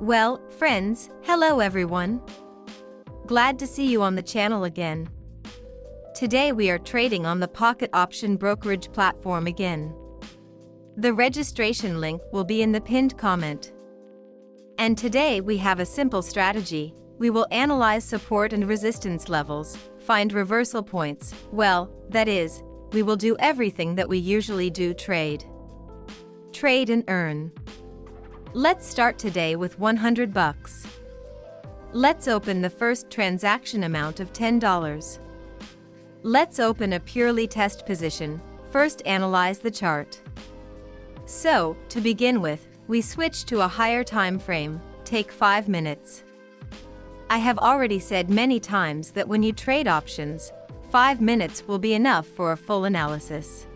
Well, friends, hello everyone. Glad to see you on the channel again. Today we are trading on the Pocket Option Brokerage platform again. The registration link will be in the pinned comment. And today we have a simple strategy. We will analyze support and resistance levels, find reversal points. Well, that is, we will do everything that we usually do: trade and earn. Let's start today with 100 bucks. Let's open the first transaction amount of $10. Let's open a purely test position. First, analyze the chart. So, to begin with, we switch to a higher time frame, take 5 minutes. I have already said many times that when you trade options, 5 minutes will be enough for a full analysis.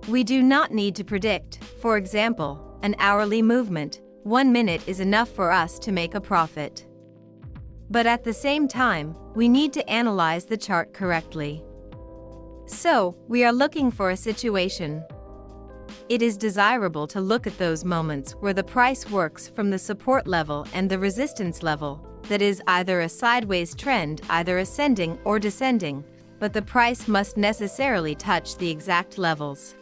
We do not need to predict, for example, an hourly movement. 1 minute is enough for us to make a profit. But at the same time, we need to analyze the chart correctly. So, we are looking for a situation. It is desirable to look at those moments where the price works from the support level and the resistance level, that is either a sideways trend, either ascending or descending, but the price must necessarily touch the exact levels.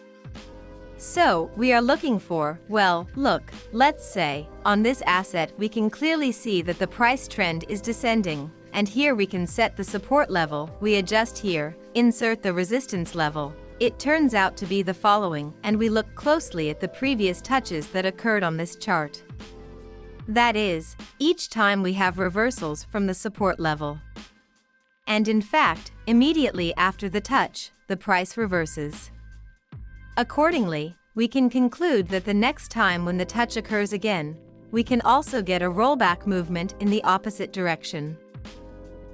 So, we are looking for, well, look, let's say, on this asset we can clearly see that the price trend is descending, and here we can set the support level. We adjust here, insert the resistance level. It turns out to be the following, and we look closely at the previous touches that occurred on this chart. That is, each time we have reversals from the support level. And in fact, immediately after the touch, the price reverses. Accordingly, we can conclude that the next time when the touch occurs again, we can also get a rollback movement in the opposite direction.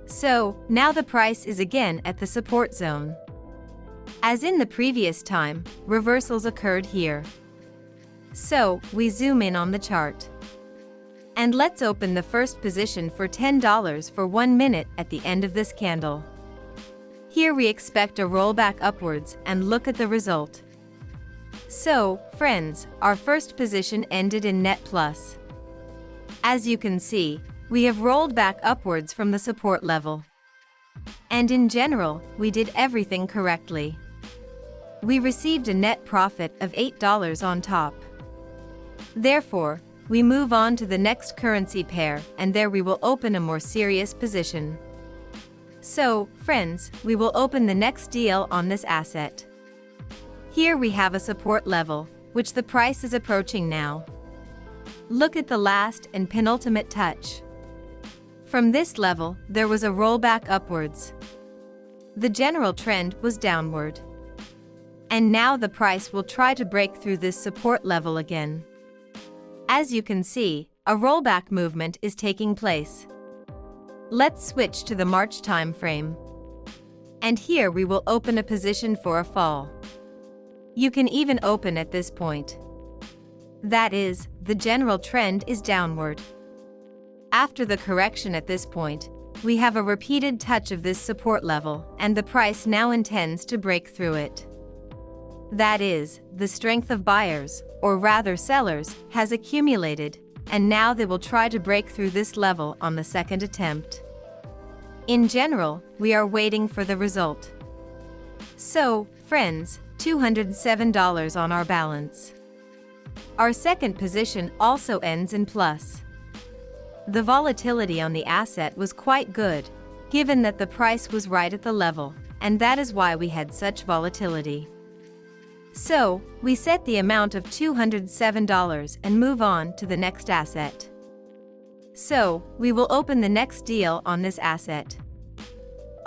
So, now the price is again at the support zone. As in the previous time, reversals occurred here. So, we zoom in on the chart. And let's open the first position for $10 for 1 minute at the end of this candle. Here we expect a rollback upwards, and look at the result. So, friends, our first position ended in net plus. As you can see, we have rolled back upwards from the support level. And in general, we did everything correctly. We received a net profit of $8 on top. Therefore, we move on to the next currency pair, and there we will open a more serious position. So, friends, we will open the next deal on this asset. Here we have a support level, which the price is approaching now. Look at the last and penultimate touch. From this level, there was a rollback upwards. The general trend was downward. And now the price will try to break through this support level again. As you can see, a rollback movement is taking place. Let's switch to the March time frame. And here we will open a position for a fall. You can even open at this point. That is, the general trend is downward. After the correction at this point, we have a repeated touch of this support level, and the price now intends to break through it. That is, the strength of buyers, or rather sellers, has accumulated, and now they will try to break through this level on the second attempt. In general, we are waiting for the result. So, friends, $207 on our balance. Our second position also ends in plus. The volatility on the asset was quite good, given that the price was right at the level, and that is why we had such volatility. So, we set the amount of $207 and move on to the next asset. So, we will open the next deal on this asset.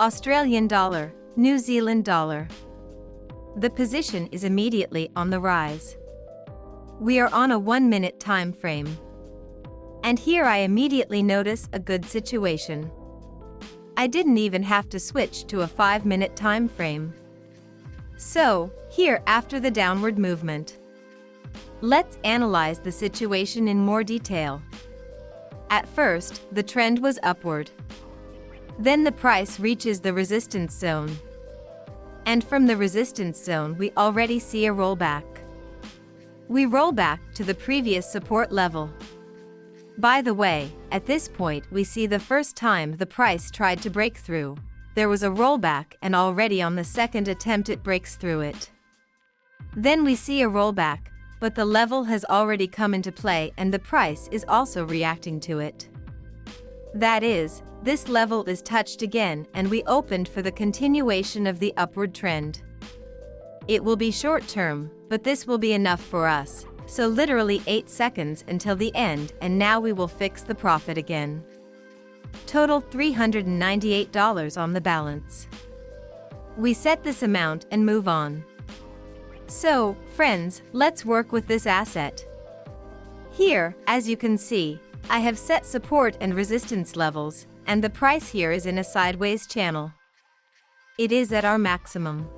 Australian dollar, New Zealand dollar. The position is immediately on the rise. We are on a 1 minute time frame. And here I immediately notice a good situation. I didn't even have to switch to a 5 minute time frame. So, here after the downward movement. Let's analyze the situation in more detail. At first, the trend was upward. Then the price reaches the resistance zone. And from the resistance zone we already see a rollback. We roll back to the previous support level. By the way, at this point we see the first time the price tried to break through. There was a rollback and already on the second attempt it breaks through it. Then we see a rollback, but the level has already come into play and the price is also reacting to it. That is, this level is touched again and we opened for the continuation of the upward trend. It will be short term, but this will be enough for us, so literally 8 seconds until the end, and now we will fix the profit again. Total $398 on the balance. We set this amount and move on. So, friends, let's work with this asset. Here, as you can see, I have set support and resistance levels, and the price here is in a sideways channel. It is at our maximum.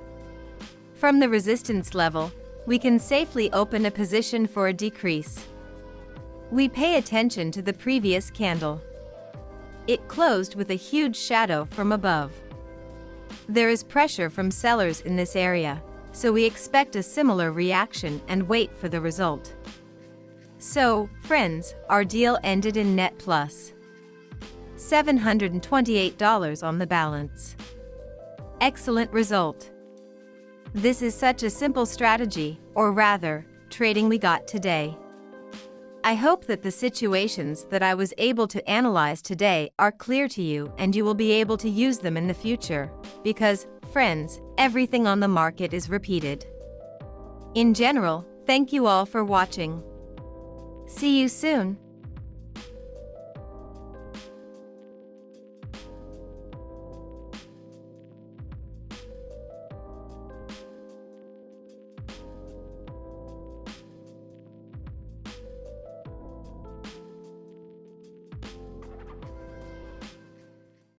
From the resistance level, we can safely open a position for a decrease. We pay attention to the previous candle. It closed with a huge shadow from above. There is pressure from sellers in this area, so we expect a similar reaction and wait for the result. So, friends, our deal ended in net plus $728 on the balance. Excellent result. This is such a simple strategy, or rather, trading we got today. I hope that the situations that I was able to analyze today are clear to you and you will be able to use them in the future, because, friends, everything on the market is repeated. In general, thank you all for watching. See you soon.